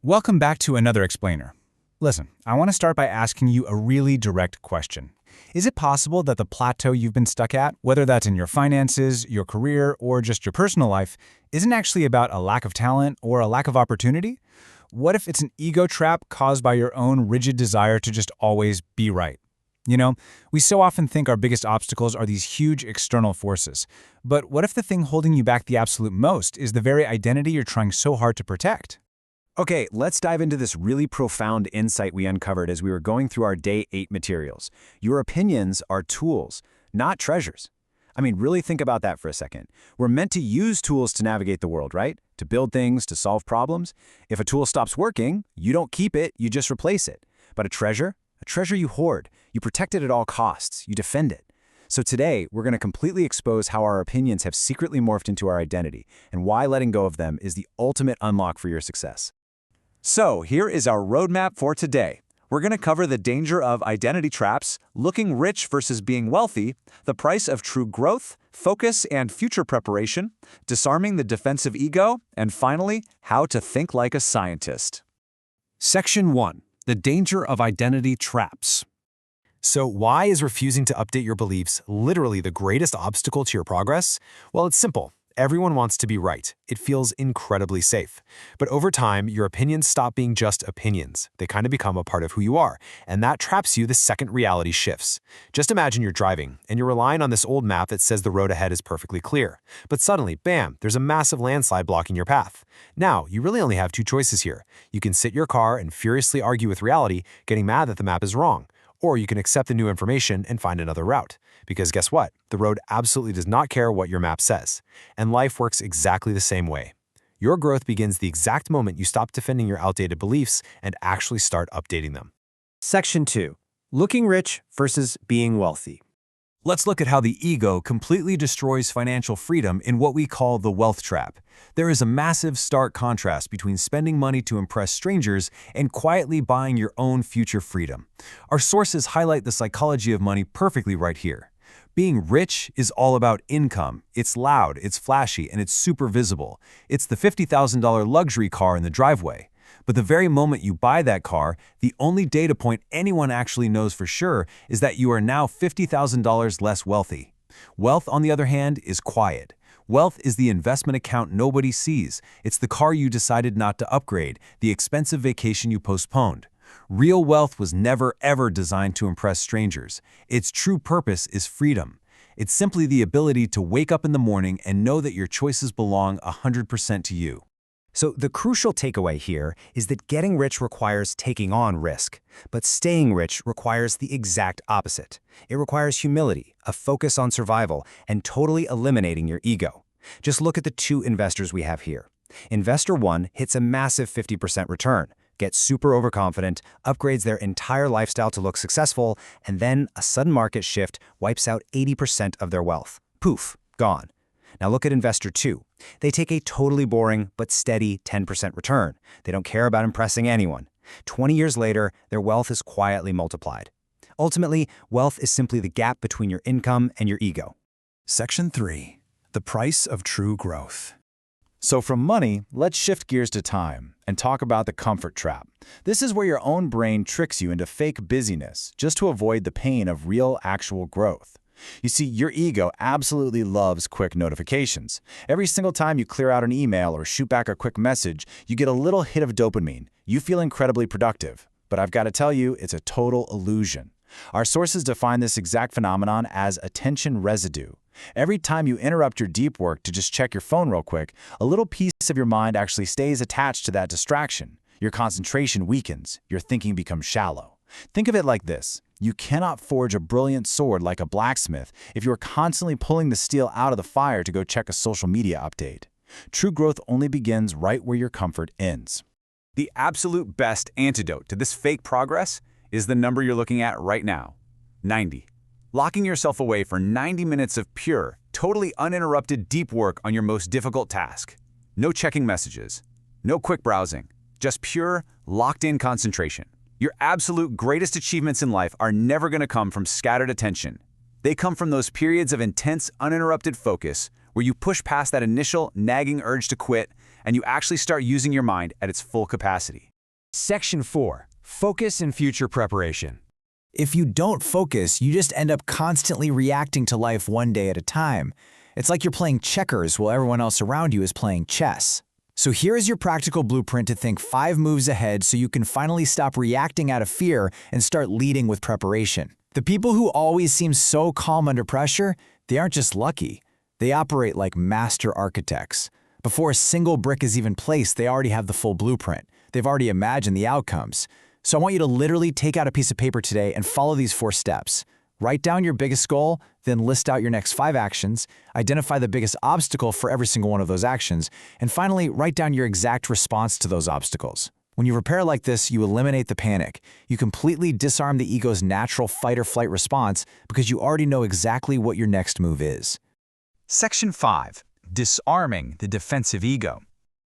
Welcome back to another explainer. Listen, I want to start by asking you a really direct question. Is it possible that the plateau you've been stuck at, whether that's in your finances, your career, or just your personal life, isn't actually about a lack of talent or a lack of opportunity? What if it's an ego trap caused by your own rigid desire to just always be right? You know, we so often think our biggest obstacles are these huge external forces. But what if the thing holding you back the absolute most is the very identity you're trying so hard to protect? Okay, let's dive into this really profound insight we uncovered as we were going through our Day 8 materials. Your opinions are tools, not treasures. I mean, really think about that for a second. We're meant to use tools to navigate the world, right? To build things, to solve problems. If a tool stops working, you don't keep it, you just replace it. But a treasure you hoard. You protect it at all costs. You defend it. So today, we're going to completely expose how our opinions have secretly morphed into our identity and why letting go of them is the ultimate unlock for your success. So here is our roadmap for today. We're going to cover the danger of identity traps, looking rich versus being wealthy, the price of true growth, focus and future preparation, disarming the defensive ego, and finally, how to think like a scientist. Section 1. The danger of identity traps. So why is refusing to update your beliefs literally the greatest obstacle to your progress? Well, it's simple. Everyone wants to be right. It feels incredibly safe. But over time, your opinions stop being just opinions. They kind of become a part of who you are, and that traps you the second reality shifts. Just imagine you're driving, and you're relying on this old map that says the road ahead is perfectly clear. But suddenly, bam, there's a massive landslide blocking your path. Now, you really only have two choices here. You can sit your car and furiously argue with reality, getting mad that the map is wrong. Or you can accept the new information and find another route. Because guess what? The road absolutely does not care what your map says. And life works exactly the same way. Your growth begins the exact moment you stop defending your outdated beliefs and actually start updating them. Section 2. Looking rich versus being wealthy. Let's look at how the ego completely destroys financial freedom in what we call the wealth trap. There is a massive stark contrast between spending money to impress strangers and quietly buying your own future freedom. Our sources highlight the psychology of money perfectly right here. Being rich is all about income. It's loud, it's flashy, and it's super visible. It's the $50,000 luxury car in the driveway. But the very moment you buy that car, the only data point anyone actually knows for sure is that you are now $50,000 less wealthy. Wealth, on the other hand, is quiet. Wealth is the investment account nobody sees. It's the car you decided not to upgrade, the expensive vacation you postponed. Real wealth was never ever designed to impress strangers. Its true purpose is freedom. It's simply the ability to wake up in the morning and know that your choices belong 100% to you. So the crucial takeaway here is that getting rich requires taking on risk, but staying rich requires the exact opposite. It requires humility, a focus on survival, and totally eliminating your ego. Just look at the two investors we have here. Investor 1 hits a massive 50% return, gets super overconfident, upgrades their entire lifestyle to look successful, and then a sudden market shift wipes out 80% of their wealth. Poof, gone. Now look at Investor 2. They take a totally boring but steady 10% return. They don't care about impressing anyone. 20 years later, their wealth is quietly multiplied. Ultimately, wealth is simply the gap between your income and your ego. Section 3. The price of true growth. So from money, let's shift gears to time and talk about the comfort trap. This is where your own brain tricks you into fake busyness just to avoid the pain of real, actual growth. You see, your ego absolutely loves quick notifications. Every single time you clear out an email or shoot back a quick message, you get a little hit of dopamine. You feel incredibly productive. But I've got to tell you, it's a total illusion. Our sources define this exact phenomenon as attention residue. Every time you interrupt your deep work to just check your phone real quick, a little piece of your mind actually stays attached to that distraction. Your concentration weakens. Your thinking becomes shallow. Think of it like this. You cannot forge a brilliant sword like a blacksmith if you are constantly pulling the steel out of the fire to go check a social media update. True growth only begins right where your comfort ends. The absolute best antidote to this fake progress is the number you're looking at right now, 90. Locking yourself away for 90 minutes of pure, totally uninterrupted deep work on your most difficult task. No checking messages, no quick browsing, just pure, locked-in concentration. Your absolute greatest achievements in life are never going to come from scattered attention. They come from those periods of intense, uninterrupted focus where you push past that initial, nagging urge to quit and you actually start using your mind at its full capacity. Section 4. Focus and future preparation. If you don't focus, you just end up constantly reacting to life one day at a time. It's like you're playing checkers while everyone else around you is playing chess. So here is your practical blueprint to think 5 moves ahead so you can finally stop reacting out of fear and start leading with preparation. The people who always seem so calm under pressure, they aren't just lucky. They operate like master architects. Before a single brick is even placed, they already have the full blueprint. They've already imagined the outcomes. So I want you to literally take out a piece of paper today and follow these 4 steps. Write down your biggest goal, then list out your next 5 actions, identify the biggest obstacle for every single one of those actions, and finally, write down your exact response to those obstacles. When you prepare like this, you eliminate the panic. You completely disarm the ego's natural fight-or-flight response because you already know exactly what your next move is. Section 5. Disarming the defensive ego.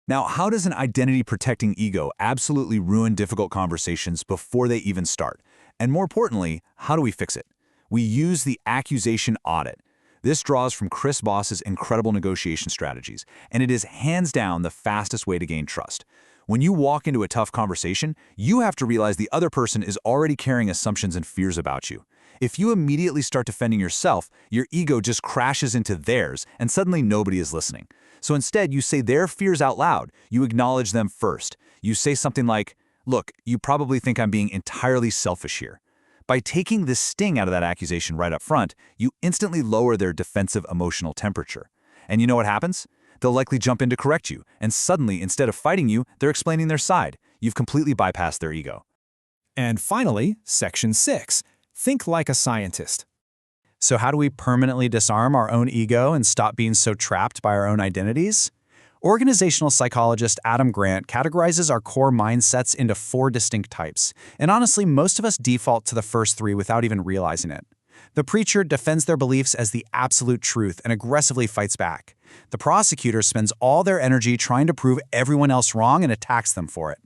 Now, how does an identity-protecting ego absolutely ruin difficult conversations before they even start? And more importantly, how do we fix it? We use the accusation audit. This draws from Chris Voss's incredible negotiation strategies, and it is hands down the fastest way to gain trust. When you walk into a tough conversation, you have to realize the other person is already carrying assumptions and fears about you. If you immediately start defending yourself, your ego just crashes into theirs, and suddenly nobody is listening. So instead, you say their fears out loud. You acknowledge them first. You say something like, "Look, you probably think I'm being entirely selfish here." By taking the sting out of that accusation right up front, you instantly lower their defensive emotional temperature. And you know what happens? They'll likely jump in to correct you, and suddenly, instead of fighting you, they're explaining their side. You've completely bypassed their ego. And finally, Section 6. Think like a scientist. So how do we permanently disarm our own ego and stop being so trapped by our own identities? Organizational psychologist Adam Grant categorizes our core mindsets into 4 distinct types, and honestly, most of us default to the first 3 without even realizing it. The preacher defends their beliefs as the absolute truth and aggressively fights back. The prosecutor spends all their energy trying to prove everyone else wrong and attacks them for it.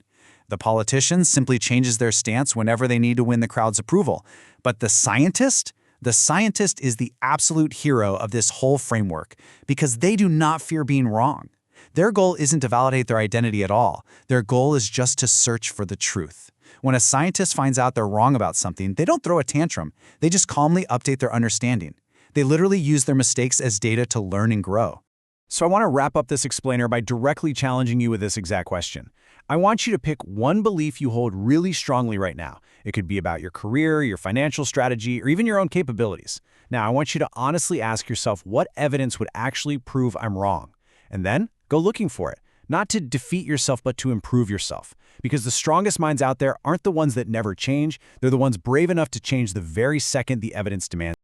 The politician simply changes their stance whenever they need to win the crowd's approval. But the scientist? The scientist is the absolute hero of this whole framework because they do not fear being wrong. Their goal isn't to validate their identity at all. Their goal is just to search for the truth. When a scientist finds out they're wrong about something, they don't throw a tantrum. They just calmly update their understanding. They literally use their mistakes as data to learn and grow. So I want to wrap up this explainer by directly challenging you with this exact question. I want you to pick one belief you hold really strongly right now. It could be about your career, your financial strategy, or even your own capabilities. Now, I want you to honestly ask yourself what evidence would actually prove I'm wrong. And then go looking for it, not to defeat yourself, but to improve yourself. Because the strongest minds out there aren't the ones that never change. They're the ones brave enough to change the very second the evidence demands.